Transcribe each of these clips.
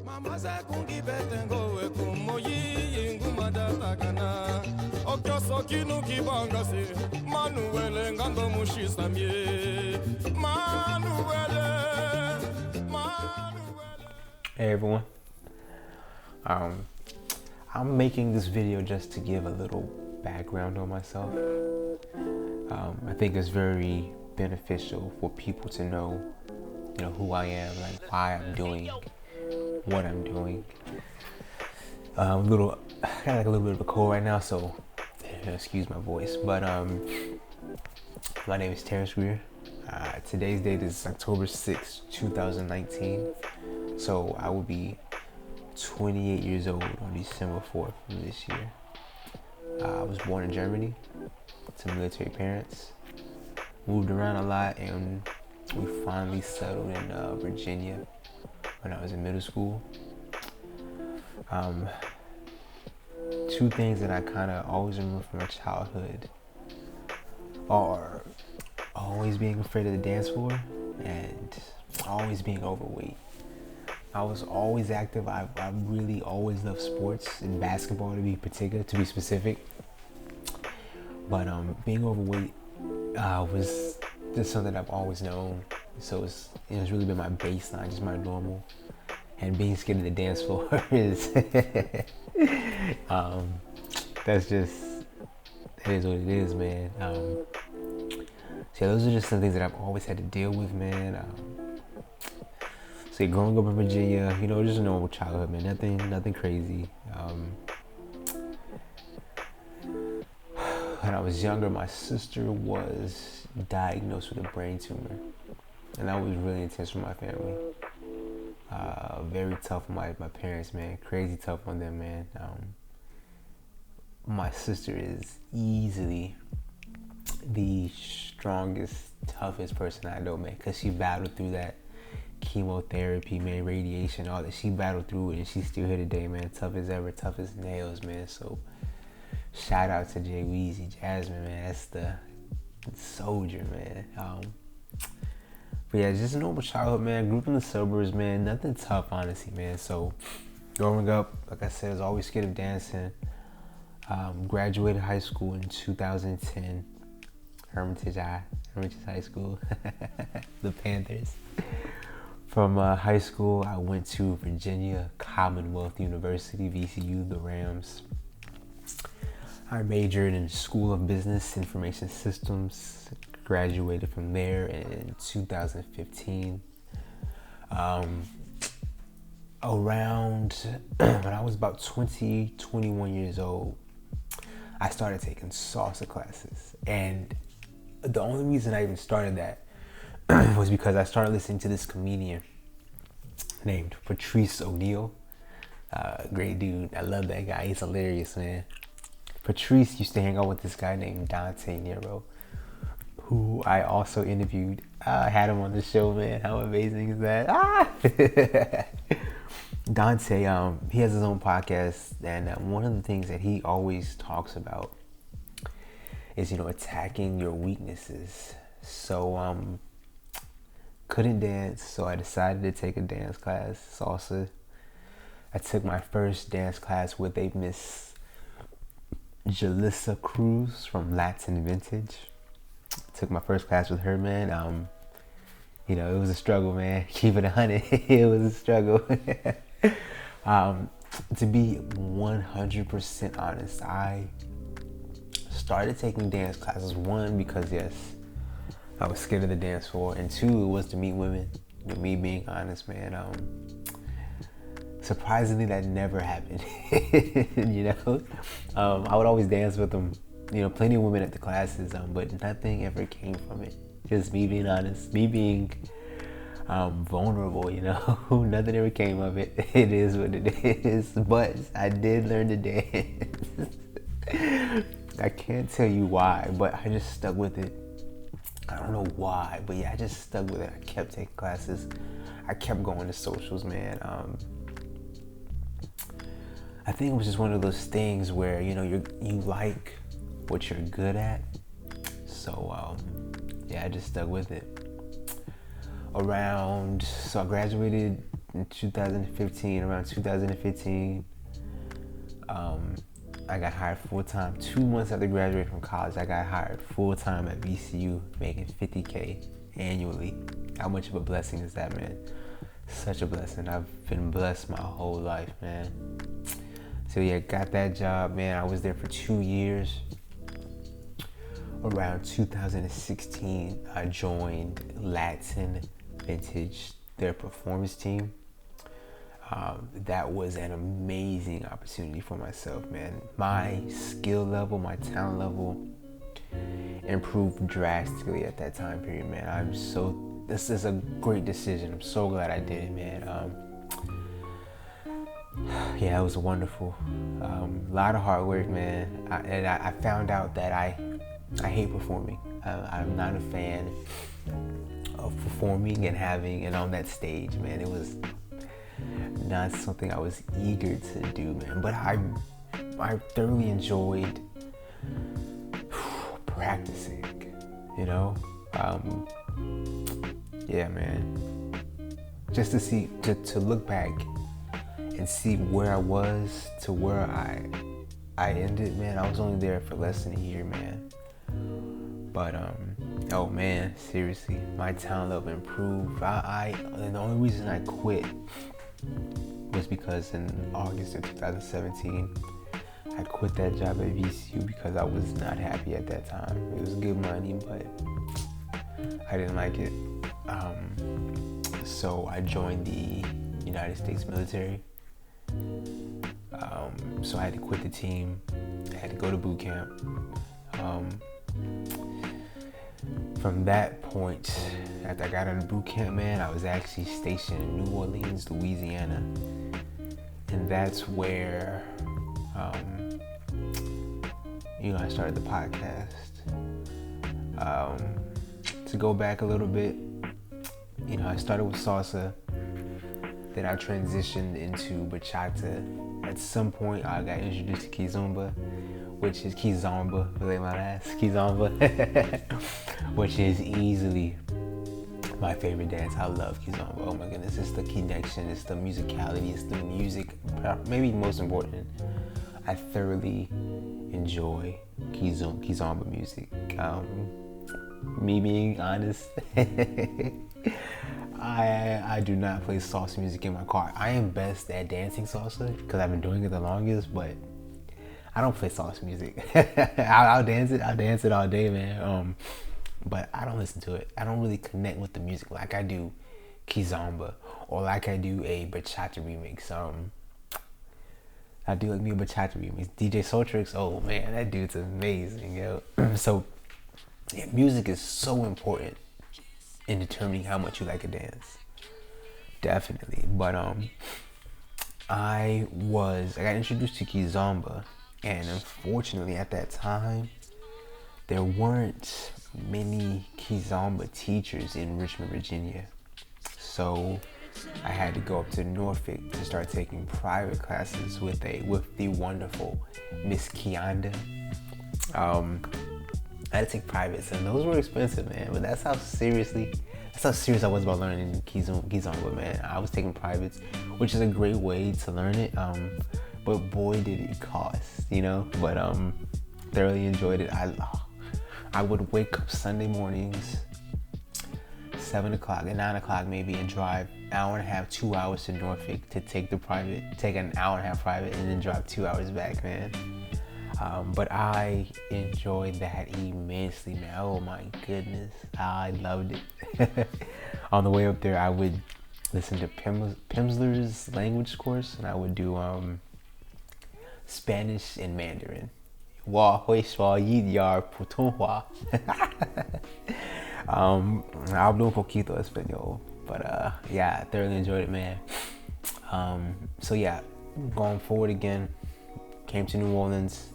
Mama se kungi betengo e kumoyi ingumada takana. Okyo sokinu kibangase. Manuele ngando mushisamye. Hey everyone, I'm making this video just to give a little background on myself. I think it's very beneficial for people to know, who I am, like why I'm doing what I'm doing. I got like a little bit of a cold right now, so excuse my voice. But my name is Terrence Greer. Today's date is October 6th, 2019. So I will be 28 years old on December 4th of this year. I was born in Germany to military parents. Moved around a lot, and we finally settled in Virginia when I was in middle school. Two things that I kind of always remember from my childhood are always being afraid of the dance floor and always being overweight. I was always active. I really always loved sports and basketball to be specific. But being overweight was just something I've always known. So it's really been my baseline, just my normal. And being scared of the dance floor is it is what it is, man. So those are just some things that I've always had to deal with, man. So growing up in Virginia, just a normal childhood, man. Nothing crazy. When I was younger, my sister was diagnosed with a brain tumor, and that was really intense for my family. Very tough on my parents, man. Crazy tough on them, man. My sister is easily the strongest, toughest person I know, man, because she battled through that chemotherapy, man, radiation, all that. She battled through it, and she's still here today, man. Tough as ever, tough as nails, man. So shout out to Jay Weezy, Jasmine, man. That's the soldier, man. But yeah, just a normal childhood, man. Grew up in the suburbs, man. Nothing tough, honestly, man. So growing up, like I said, I was always scared of dancing. Graduated high school in 2010. Hermitage High School. The Panthers. From high school, I went to Virginia Commonwealth University, VCU, the Rams. I majored in School of Business Information Systems. Graduated from there in 2015. Around when I was about 21 years old, I started taking salsa classes. And the only reason I even started that was because I started listening to this comedian named Patrice O'Neal. Great dude. I love that guy. He's hilarious, man. Patrice used to hang out with this guy named Dante Nero, who I also interviewed. I had him on the show, man. How amazing is that? Dante, he has his own podcast, and one of the things that he always talks about is, attacking your weaknesses. So, couldn't dance, so I decided to take a dance class, salsa. I took my first dance class with a Miss Jalissa Cruz from Latin Vintage. Took my first class with her, man. It was a struggle, man. Keep it 100. It was a struggle. To be 100% honest, I started taking dance classes, one, because yes, I was scared of the dance floor, and two, it was to meet women. Me being honest, man. Surprisingly, that never happened. I would always dance with them. Plenty of women at the classes, but nothing ever came from it. Just me being honest, me being vulnerable, nothing ever came of it. It is what it is, but I did learn to dance. I can't tell you why, but I just stuck with it. I don't know why, but yeah, I just stuck with it. I kept taking classes. I kept going to socials, man. I think it was just one of those things where, you like what you're good at. So, yeah, I just stuck with it. So I graduated in 2015, around 2015, I got hired full-time. 2 months after graduating from college, I got hired full-time at VCU, making $50K annually. How much of a blessing is that, man? Such a blessing. I've been blessed my whole life, man. So yeah, got that job, man. I was there for 2 years. Around 2016, I joined Latin Vintage, their performance team. That was an amazing opportunity for myself, man. My skill level, my talent level improved drastically at that time period, man. This is a great decision. I'm so glad I did it, man. Yeah, it was wonderful. A lot of hard work, man. I found out that I hate performing. I'm not a fan of performing and on that stage, man. It was not something I was eager to do, man. But I thoroughly enjoyed practicing, you know? Yeah, man. Just to look back and see where I was to where I ended, man. I was only there for less than a year, man. But oh man, seriously, my talent level improved. And the only reason I quit was because in August of 2017, I quit that job at VCU because I was not happy at that time. It was good money, but I didn't like it. So I joined the United States military. So I had to quit the team. I had to go to boot camp. From that point, after I got out of boot camp, man, I was actually stationed in New Orleans, Louisiana. And that's where, I started the podcast. To go back a little bit, I started with salsa. Then I transitioned into bachata. At some point, I got introduced to kizomba, which is kizomba, which is easily my favorite dance. I love kizomba. Oh my goodness, it's the connection, it's the musicality, it's the music. Maybe most important, I thoroughly enjoy kizomba music. Me being honest, I do not play salsa music in my car. I am best at dancing salsa because I've been doing it the longest, but I don't play salsa music. I'll dance it all day, man. But I don't listen to it. I don't really connect with the music like I do kizomba or like I do a bachata remix. I do like me a bachata remix. DJ Soultrix, oh man, that dude's amazing, yo. So yeah, music is so important in determining how much you like a dance. Definitely. But I got introduced to kizomba, and unfortunately at that time there weren't many kizomba teachers in Richmond, Virginia. So I had to go up to Norfolk to start taking private classes with the wonderful Miss Kianda. I had to take privates, and those were expensive, man. But that's how serious I was about learning kizomba, man. I was taking privates, which is a great way to learn it. But boy, did it cost, But thoroughly enjoyed it. I would wake up Sunday mornings, 7 o'clock and 9 o'clock maybe, and drive an hour and a half, 2 hours to Norfolk to take an hour and a half private, and then drive 2 hours back, man. But I enjoyed that immensely, man. Oh my goodness, I loved it. On the way up there, I would listen to Pimsleur's language course, and I would do Spanish and Mandarin. Hablo un poquito español, but yeah, I thoroughly enjoyed it, man. So yeah, going forward again, came to New Orleans.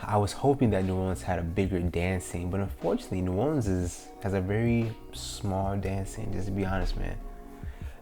I was hoping that New Orleans had a bigger dance scene, but unfortunately New Orleans has a very small dance scene, just to be honest, man.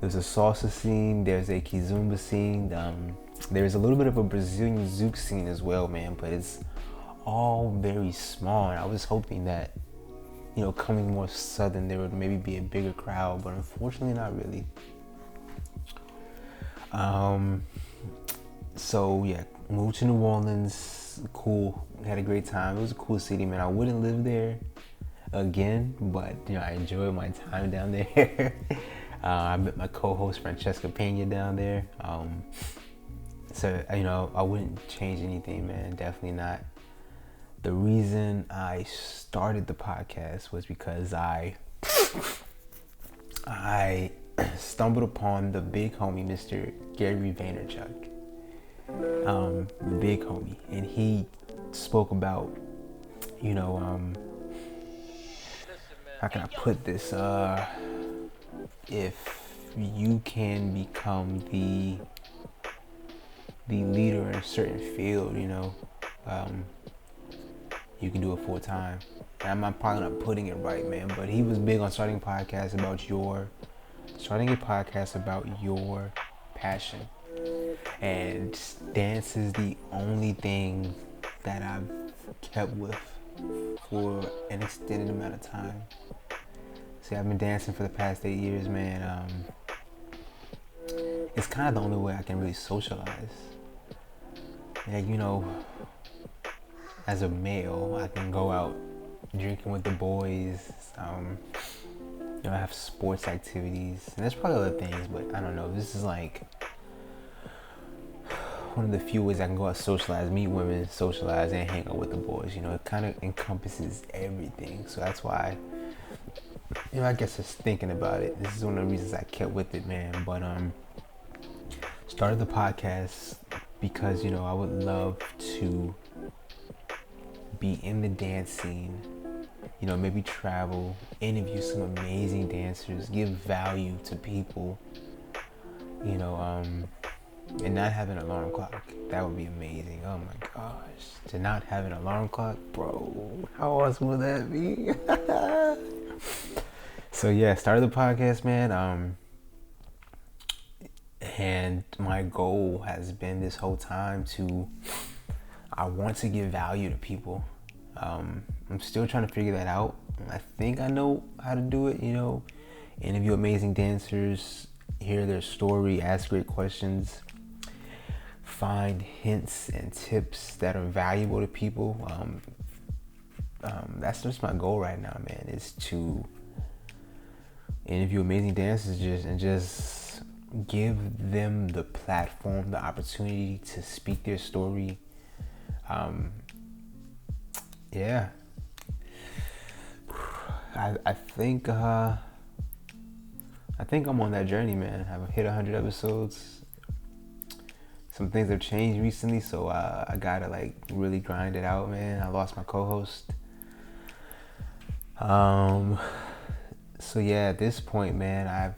There's a salsa scene, there's a kizomba scene, there's a little bit of a Brazilian zouk scene as well, man, but it's all very small, and I was hoping that, coming more southern, there would maybe be a bigger crowd, but unfortunately not really. So yeah, moved to New Orleans, cool, had a great time. It was a cool city, man. I wouldn't live there again, but I enjoyed my time down there. I met my co-host Francesca Pena down there. So I wouldn't change anything, man, definitely not. The reason I started the podcast was because I stumbled upon the big homie, Mr. Gary Vaynerchuk, the big homie, and he spoke about, how can I put this? If you can become the leader in a certain field, you can do it full time. And I'm probably not putting it right, man, but he was big on starting a podcast about your passion. And dance is the only thing that I've kept with for an extended amount of time. See, I've been dancing for the past 8 years, man. It's kind of the only way I can really socialize. Like, as a male, I can go out drinking with the boys. I have sports activities, and there's probably other things, but I don't know. This is like one of the few ways I can go out, socialize, meet women, socialize, and hang out with the boys. It kind of encompasses everything. So that's why, I guess just thinking about it, this is one of the reasons I kept with it, man. But started the podcast because I would love to be in the dance scene, maybe travel, interview some amazing dancers, give value to people, and not have an alarm clock. That would be amazing. Oh my gosh, to not have an alarm clock, bro, how awesome would that be? So yeah, started the podcast, man. And my goal has been this whole time I want to give value to people. I'm still trying to figure that out. I think I know how to do it, interview amazing dancers, hear their story, ask great questions, find hints and tips that are valuable to people. That's just my goal right now, man, is to interview amazing dancers and just give them the platform, the opportunity to speak their story. Yeah, I think I'm on that journey, man. I've hit 100 episodes. Some things have changed recently, so I gotta really grind it out, man. I lost my co-host. So yeah, at this point, man,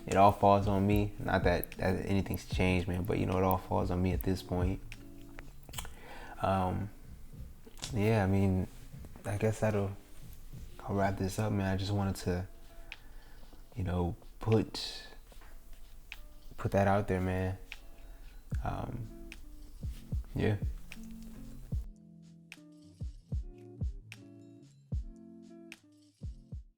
it all falls on me. Not that anything's changed, man, but it all falls on me at this point. Yeah, I mean, I guess I'll wrap this up, man. I just wanted to, put that out there, man. Yeah.